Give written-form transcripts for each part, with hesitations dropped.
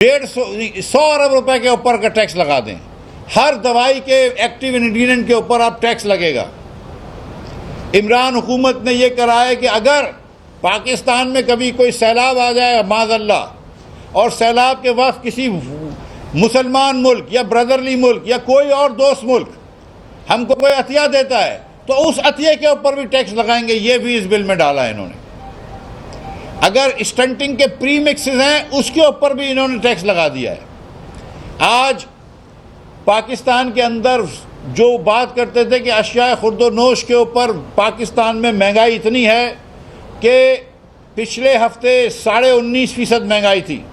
100 अरब रुपए के ऊपर का टैक्स लगा दें। हर दवाई के एक्टिव इंग्रेडिएंट के ऊपर आप टैक्स लगेगा। इमरान हुकूमत ने यह करा है कि अगर पाकिस्तान में कभी कोई सैलाब आ जाए माज़अल्लाह, और सैलाब के वक्त किसी मुसलमान मुल्क या ब्रदरली मुल्क या कोई और दोस्त मुल्क हमको कोई अतिया देता है तो उस अतिये के ऊपर भी टैक्स लगाएंगे। ये भी इस बिल में डाला है इन्होंने। अगर स्टंटिंग के प्री मिक्सेस हैं उसके ऊपर भी इन्होंने टैक्स लगा दिया है। आज पाकिस्तान के अंदर जो बात करते थे कि अशिया खुर्दोनोश के ऊपर पाकिस्तान में महंगाई इतनी है कि पिछले हफ्ते 19.5% महंगाई थी,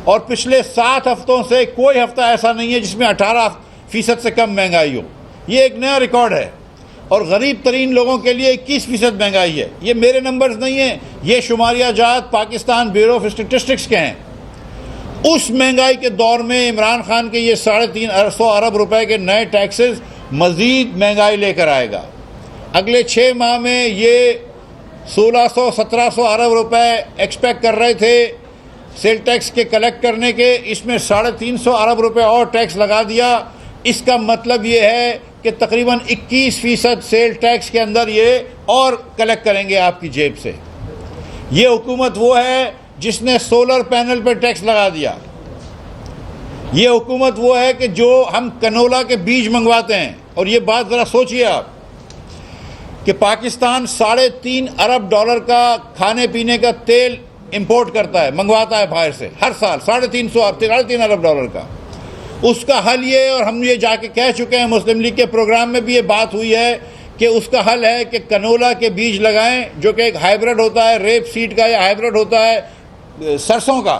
और पिछले 7 हफ्तों से कोई हफ्ता ऐसा नहीं है जिसमें 18% से कम महंगाई हो। ये एक नया रिकॉर्ड है। और गरीब तरीन लोगों के लिए 21% महंगाई है। ये मेरे नंबर्स नहीं हैं, ये शुमारिया जात पाकिस्तान ब्यूरो ऑफ स्टैटिस्टिक्स के हैं। उस महंगाई के दौर में इमरान खान के ये 350 अरब रुपए के नए टैक्सेस मज़ीद महंगाई लेकर आएगा। अगले 6 माह में ये 1600-1700 अरब रुपए एक्सपेक्ट कर रहे थे सेल टैक्स के कलेक्ट करने के, इसमें 350 अरब रुपए और टैक्स लगा दिया। इसका मतलब ये है कि तकरीबन 21% सेल टैक्स के अंदर ये और कलेक्ट करेंगे आपकी जेब से। ये हुकूमत वो है जिसने सोलर पैनल पर टैक्स लगा दिया। ये हुकूमत वो है कि जो हम कनोला के बीज मंगवाते हैं, और ये बात ज़रा सोचिए आप कि पाकिस्तान $3.5 अरब का खाने पीने का तेल इंपोर्ट करता है, मंगवाता है बाहर से हर साल $3.5 अरब का। उसका हल ये, और हम ये जाके कह चुके हैं, मुस्लिम लीग के प्रोग्राम में भी ये बात हुई है कि उसका हल है कि कनोला के बीज लगाएं, जो कि एक हाइब्रिड होता है रेप सीड का, या हाइब्रिड होता है सरसों का,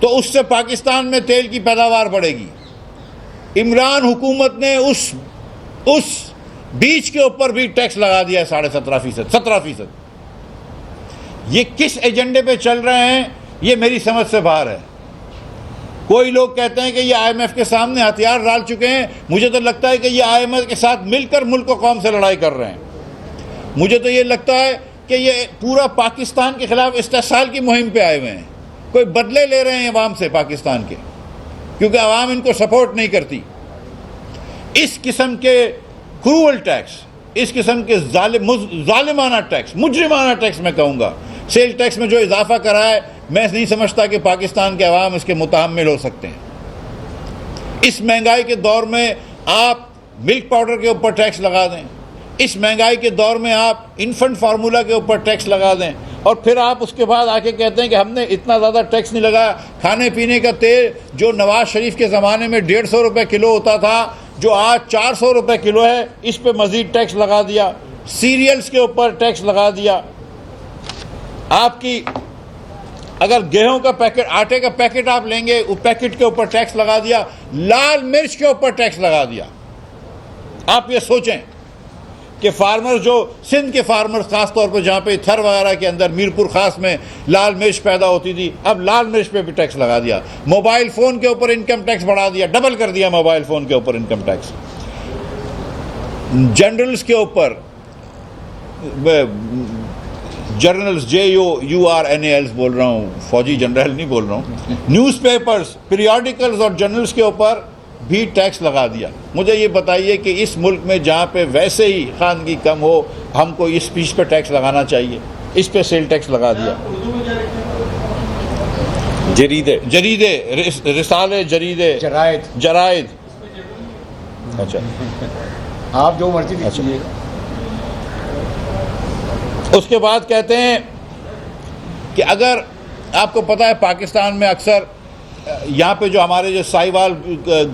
तो उससे पाकिस्तान में तेल की पैदावार बढ़ेगी। इमरान हुकूमत ने उस बीज के ऊपर भी टैक्स लगा दिया है 17%। ये किस एजेंडे पे चल रहे हैं ये मेरी समझ से बाहर है। कोई लोग कहते हैं कि ये IMF के सामने हथियार डाल चुके हैं। मुझे तो लगता है कि ये IMF के साथ मिलकर मुल्क व कौम से लड़ाई कर रहे हैं। मुझे तो ये लगता है कि ये पूरा पाकिस्तान के खिलाफ इस्तेसाल की मुहिम पे आए हुए हैं। कोई बदले ले रहे हैं अवाम से पाकिस्तान के, क्योंकि अवाम इनको सपोर्ट नहीं करती। इस किस्म के क्रूअल टैक्स, इस किस्म के जालिमाना टैक्स, मुजरिमाना टैक्स मैं कहूँगा, सेल टैक्स में जो इजाफा करा है, मैं नहीं समझता कि पाकिस्तान के अवाम इसके मुतहम्मिल हो सकते हैं। इस महंगाई के दौर में आप मिल्क पाउडर के ऊपर टैक्स लगा दें, इस महंगाई के दौर में आप इन्फेंट फार्मूला के ऊपर टैक्स लगा दें, और फिर आप उसके बाद आके कहते हैं कि हमने इतना ज़्यादा टैक्स नहीं लगाया। खाने पीने का तेल जो नवाज शरीफ के ज़माने में 150 रुपये किलो होता था, जो आज 400 रुपये किलो है, इस पर मज़ीद टैक्स लगा दिया। सीरियल्स के ऊपर टैक्स लगा दिया। आपकी अगर गेहूं का पैकेट, आटे का पैकेट आप लेंगे, उस पैकेट के ऊपर टैक्स लगा दिया। लाल मिर्च के ऊपर टैक्स लगा दिया। आप ये सोचें कि फार्मर्स, जो सिंध के फार्मर्स खास तौर पर, जहाँ पे थर वगैरह के अंदर मीरपुर खास में लाल मिर्च पैदा होती थी, अब लाल मिर्च पे भी टैक्स लगा दिया। मोबाइल फ़ोन के ऊपर इनकम टैक्स बढ़ा दिया, डबल कर दिया मोबाइल फ़ोन के ऊपर इनकम टैक्स। जनरल्स के ऊपर, जर्नल्स, JURNALs बोल रहा हूँ, फौजी जनरल नहीं बोल रहा हूँ, न्यूज़पेपर्स, पीरियडिकल्स और जर्नल्स के ऊपर भी टैक्स लगा दिया। मुझे ये बताइए कि इस मुल्क में जहाँ पे वैसे ही खानगी कम हो, हमको इस चीज़ पे टैक्स लगाना चाहिए? इस पे सेल टैक्स लगा दिया। जरीदे, रिसाले, जरीदे, जराइद। अच्छा, आप जो मर्जी दीजिएगा। उसके बाद कहते हैं कि अगर आपको पता है पाकिस्तान में अक्सर यहाँ पे जो हमारे जो साहिवाल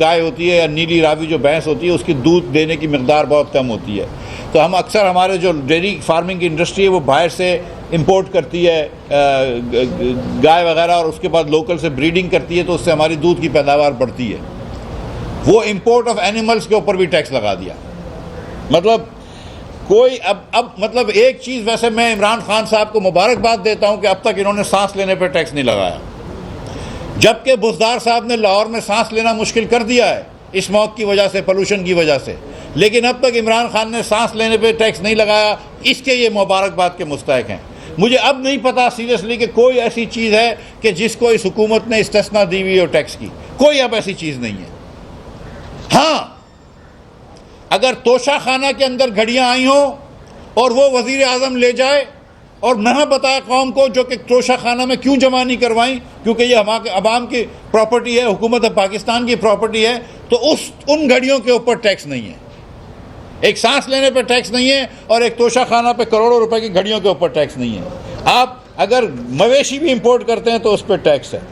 गाय होती है या नीली रावी जो भैंस होती है, उसकी दूध देने की मिकदार बहुत कम होती है। तो हम अक्सर, हमारे जो डेयरी फार्मिंग की इंडस्ट्री है वो बाहर से इंपोर्ट करती है गाय वगैरह, और उसके बाद लोकल से ब्रीडिंग करती है, तो उससे हमारी दूध की पैदावार बढ़ती है। वो इंपोर्ट ऑफ एनिमल्स के ऊपर भी टैक्स लगा दिया। मतलब कोई अब मतलब एक चीज़, वैसे मैं इमरान खान साहब को मुबारकबाद देता हूं कि अब तक इन्होंने सांस लेने पर टैक्स नहीं लगाया, जबकि बुज़दार साहब ने लाहौर में सांस लेना मुश्किल कर दिया है इस स्मॉग की वजह से, पोल्यूशन की वजह से, लेकिन अब तक इमरान खान ने सांस लेने पर टैक्स नहीं लगाया। इसके ये मुबारकबाद के मुस्तहिक हैं। मुझे अब नहीं पता सीरियसली कि कोई ऐसी चीज़ है कि जिसको इस हुकूमत ने इस्तिस्ना दी हुई हो टैक्स की, कोई अब ऐसी चीज़ नहीं है। हाँ, अगर तोशा खाना के अंदर घड़ियाँ आई हों और वो वज़ीर आज़म ले जाए और ना बताए कौम को जो कि तोशा खाना में क्यों जमा नहीं करवाई, क्योंकि ये हमारे अवाम की प्रॉपर्टी है, हुकूमत पाकिस्तान की प्रॉपर्टी है, तो उन घड़ियों के ऊपर टैक्स नहीं है। एक सांस लेने पर टैक्स नहीं है और एक तोशा खाना पे करोड़ों रुपए की घड़ियों के ऊपर टैक्स नहीं है। आप अगर मवेशी भी इंपोर्ट करते हैं तो उस पर टैक्स है।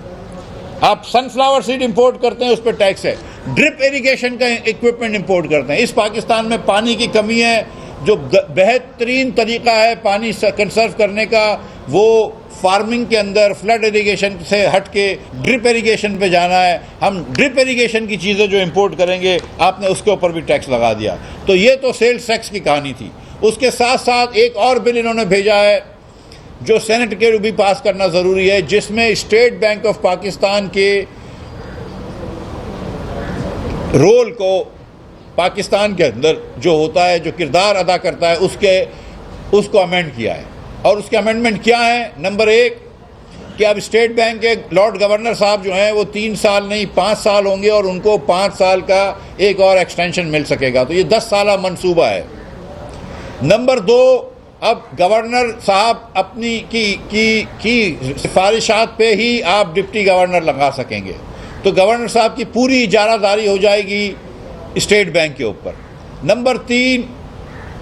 आप सनफ्लावर सीड इंपोर्ट करते हैं उस पर टैक्स है। ड्रिप इरिगेशन का इक्विपमेंट इंपोर्ट करते हैं। इस पाकिस्तान में पानी की कमी है, जो बेहतरीन तरीका है पानी कंसर्व करने का वो फार्मिंग के अंदर फ्लड इरिगेशन से हट के ड्रिप इरिगेशन पे जाना है। हम ड्रिप इरिगेशन की चीज़ें जो इंपोर्ट करेंगे आपने उसके ऊपर भी टैक्स लगा दिया। तो ये तो सेल्स टैक्स की कहानी थी। उसके साथ साथ एक और बिल इन्होंने भेजा है जो सेनेट के भी पास करना ज़रूरी है, जिसमें स्टेट बैंक ऑफ पाकिस्तान के रोल को पाकिस्तान के अंदर जो होता है, जो किरदार अदा करता है, उसको अमेंड किया है। और उसके अमेंडमेंट क्या है? नंबर 1 कि अब स्टेट बैंक के लॉर्ड गवर्नर साहब जो हैं वो 3 साल नहीं 5 साल होंगे और उनको 5 साल का एक और एक्सटेंशन मिल सकेगा, तो ये 10 साल मंसूबा है। नंबर 2, अब गवर्नर साहब अपनी की सिफारिशात पे ही आप डिप्टी गवर्नर लगा सकेंगे, तो गवर्नर साहब की पूरी इजारादारी हो जाएगी स्टेट बैंक के ऊपर। नंबर 3,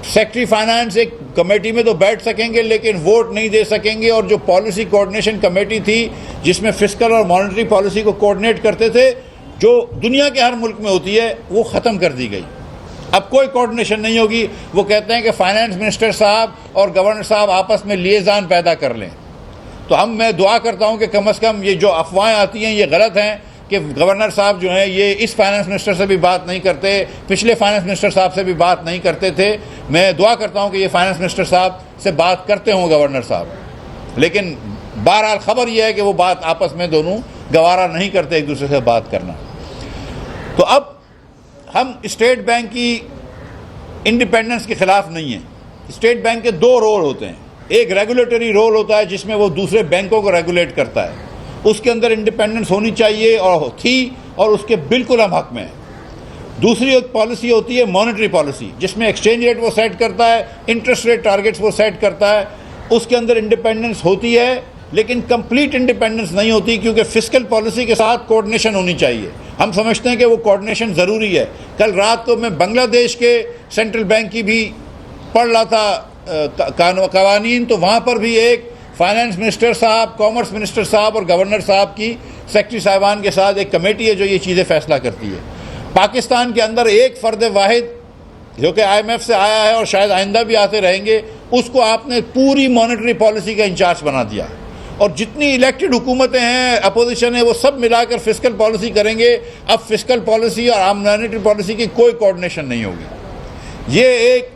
सेक्रेटरी फाइनेंस एक कमेटी में तो बैठ सकेंगे लेकिन वोट नहीं दे सकेंगे, और जो पॉलिसी कोऑर्डिनेशन कमेटी थी जिसमें फिस्कल और मॉनेटरी पॉलिसी को कोऑर्डिनेट करते थे, जो दुनिया के हर मुल्क में होती है, वो ख़त्म कर दी गई। अब कोई कोऑर्डिनेशन नहीं होगी। वो कहते हैं कि फाइनेंस मिनिस्टर साहब और गवर्नर साहब आपस में लिएजान पैदा कर लें। तो मैं दुआ करता हूँ कि कम से कम ये जो अफवाहें आती हैं ये गलत हैं कि गवर्नर साहब जो हैं ये इस फाइनेंस मिनिस्टर से भी बात नहीं करते, पिछले फाइनेंस मिनिस्टर साहब से भी बात नहीं करते थे। मैं दुआ करता हूं कि ये फाइनेंस मिनिस्टर साहब से बात करते हों गवर्नर साहब, लेकिन बहरहाल खबर यह है कि वो बात आपस में दोनों गवारा नहीं करते एक दूसरे से बात करना। तो अब हम स्टेट बैंक की इंडिपेंडेंस के ख़िलाफ़ नहीं हैं। स्टेट बैंक के 2 रोल होते हैं। एक रेगुलेटरी रोल होता है जिसमें वो दूसरे बैंकों को रेगुलेट करता है, उसके अंदर इंडिपेंडेंस होनी चाहिए और थी, और उसके बिल्कुल हम हक में है। दूसरी एक पॉलिसी होती है मॉनेटरी पॉलिसी, जिसमें एक्सचेंज रेट वो सेट करता है, इंटरेस्ट रेट टारगेट्स वो सेट करता है। उसके अंदर इंडिपेंडेंस होती है लेकिन कंप्लीट इंडिपेंडेंस नहीं होती, क्योंकि फिस्कल पॉलिसी के साथ कोऑर्डिनेशन होनी चाहिए। हम समझते हैं कि वो कोऑर्डिनेशन ज़रूरी है। कल रात को मैं बांग्लादेश के सेंट्रल बैंक की भी पढ़ रहा था कवानीन, तो वहाँ पर भी एक फाइनेंस मिनिस्टर साहब, कॉमर्स मिनिस्टर साहब और गवर्नर साहब की सेक्रेटरी साहिबान के साथ एक कमेटी है जो ये चीज़ें फैसला करती है। पाकिस्तान के अंदर एक फ़र्द वाहिद जो कि IMF से आया है और शायद आइंदा भी आते रहेंगे, उसको आपने पूरी मॉनेटरी पॉलिसी का इंचार्ज बना दिया, और जितनी इलेक्टेड हुकूमतें हैं, अपोजिशन है, वो सब मिलाकर फिस्कल पॉलिसी करेंगे। अब फिस्कल पॉलिसी और मॉनेटरी पॉलिसी की कोई कोऑर्डिनेशन नहीं होगी। ये एक,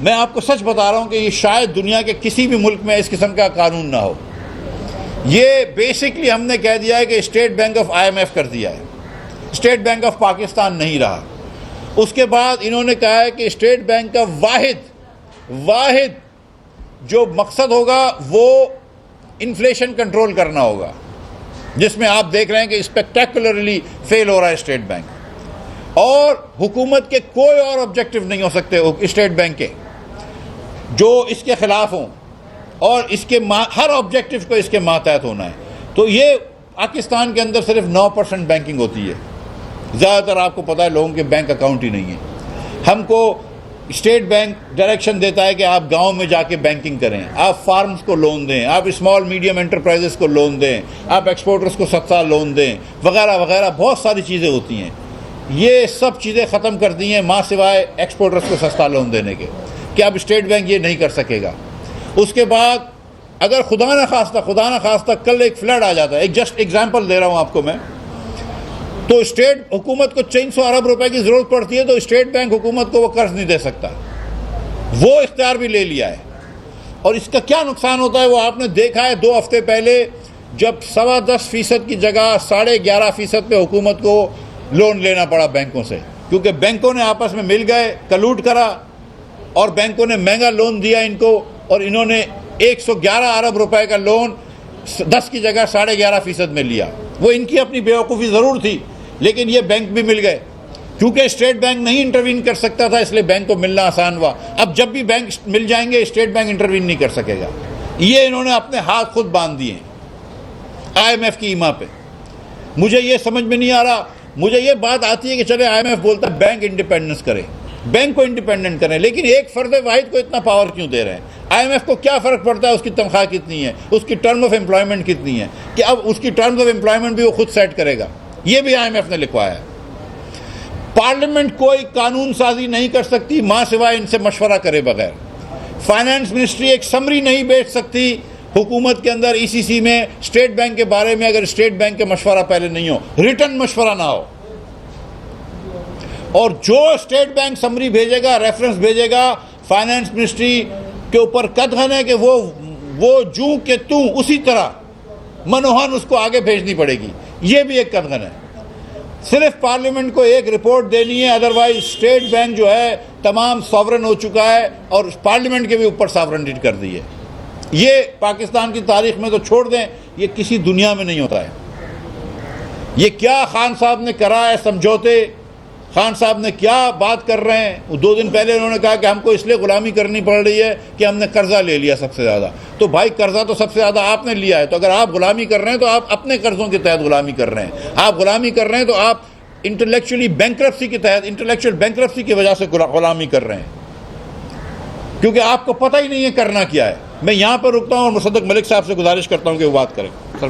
मैं आपको सच बता रहा हूं कि ये शायद दुनिया के किसी भी मुल्क में इस किस्म का कानून ना हो। ये बेसिकली हमने कह दिया है कि स्टेट बैंक ऑफ IMF कर दिया है, स्टेट बैंक ऑफ पाकिस्तान नहीं रहा। उसके बाद इन्होंने कहा है कि स्टेट बैंक का वाहिद जो मकसद होगा वो इन्फ्लेशन कंट्रोल करना होगा, जिसमें आप देख रहे हैं कि स्पेक्टेकुलरली फेल हो रहा है स्टेट बैंक, और हुकूमत के कोई और ऑब्जेक्टिव नहीं हो सकते स्टेट बैंक के जो इसके ख़िलाफ़ हों, और इसके हर ऑब्जेक्टिव को इसके मातहत होना है। तो ये पाकिस्तान के अंदर सिर्फ 9% बैंकिंग होती है। ज़्यादातर आपको पता है लोगों के बैंक अकाउंट ही नहीं है। हमको स्टेट बैंक डायरेक्शन देता है कि आप गांव में जाके बैंकिंग करें, आप फार्म्स को लोन दें, आप स्मॉल मीडियम एंटरप्राइजेस को लोन दें, आप एक्सपोर्टर्स को सस्ता लोन दें, वगैरह वगैरह बहुत सारी चीज़ें होती हैं। ये सब चीज़ें ख़त्म कर दी हैं माँ सिवाय एक्सपोर्टर्स को सस्ता लोन देने के, कि अब स्टेट बैंक ये नहीं कर सकेगा। उसके बाद अगर खुदा न खास्ता कल एक फ्लड आ जाता है, एक जस्ट एग्जांपल दे रहा हूँ आपको मैं, तो स्टेट हुकूमत को 300 अरब रुपए की ज़रूरत पड़ती है, तो स्टेट बैंक हुकूमत को वो कर्ज नहीं दे सकता। वो इख्तियार भी ले लिया है। और इसका क्या नुकसान होता है वो आपने देखा है 2 हफ्ते पहले, जब 10.25% की जगह 11.5% पे हुकूमत को लोन लेना पड़ा बैंकों से, क्योंकि बैंकों ने आपस में मिल गए, कलूट करा, और बैंकों ने महंगा लोन दिया इनको, और इन्होंने 111 अरब रुपए का लोन 10 की जगह 11.5% में लिया। वो इनकी अपनी बेवकूफ़ी ज़रूर थी, लेकिन ये बैंक भी मिल गए क्योंकि स्टेट बैंक नहीं इंटरवीन कर सकता था, इसलिए बैंक को मिलना आसान हुआ। अब जब भी बैंक मिल जाएंगे स्टेट बैंक इंटरवीन नहीं कर सकेगा। ये इन्होंने अपने हाथ खुद बांध दिए IMF की ईमा पे। मुझे ये समझ में नहीं आ रहा। मुझे ये बात आती है कि चले IMF बोलता है बैंक इंडिपेंडेंस करें, बैंक को इंडिपेंडेंट करें, लेकिन एक फर्द वाहिद को इतना पावर क्यों दे रहे हैं? IMF को क्या फ़र्क पड़ता है उसकी तनख्वाह कितनी है, उसकी टर्म ऑफ एम्प्लॉयमेंट कितनी है, कि अब उसकी टर्म्स ऑफ एम्प्लॉयमेंट भी वो खुद सेट करेगा। ये भी IMF ने लिखवाया है। पार्लियामेंट कोई कानून साजी नहीं कर सकती माँ सिवाय इनसे मशवरा करे बगैर। फाइनेंस मिनिस्ट्री एक समरी नहीं भेज सकती हुकूमत के अंदर ECC में स्टेट बैंक के बारे में अगर स्टेट बैंक के मशवरा पहले नहीं हो, रिटर्न मशवरा ना हो। और जो स्टेट बैंक समरी भेजेगा, रेफरेंस भेजेगा, फाइनेंस मिनिस्ट्री के ऊपर कदगन है कि वो जूं के तू उसी तरह मनोहन उसको आगे भेजनी पड़ेगी। ये भी एक कदगन है। सिर्फ पार्लियामेंट को एक रिपोर्ट देनी है, अदरवाइज स्टेट बैंक जो है तमाम सॉवरन हो चुका है और पार्लियामेंट के भी ऊपर सॉवरेनिटी कर दी है। ये पाकिस्तान की तारीख में तो छोड़ दें, ये किसी दुनिया में नहीं होता है। ये क्या खान साहब ने करा है समझौते, खान साहब ने क्या बात कर रहे हैं। 2 दिन पहले उन्होंने कहा कि हमको इसलिए गुलामी करनी पड़ रही है कि हमने कर्जा ले लिया सबसे ज़्यादा। तो भाई कर्जा तो सबसे ज़्यादा आपने लिया है, तो अगर आप गुलामी कर रहे हैं तो आप अपने कर्जों के तहत गुलामी कर रहे हैं। आप गुलामी कर रहे हैं तो आप इंटेलेक्चुअली बैंक्रप्सी के तहत, इंटेलेक्चुअल बैंक्रप्सी की वजह से गुलामी कर रहे हैं, क्योंकि आपको पता ही नहीं है करना क्या है। मैं यहाँ पर रुकता हूँ और मुसद्दक मलिक साहब से गुजारिश करता हूँ कि वो बात करें। सर,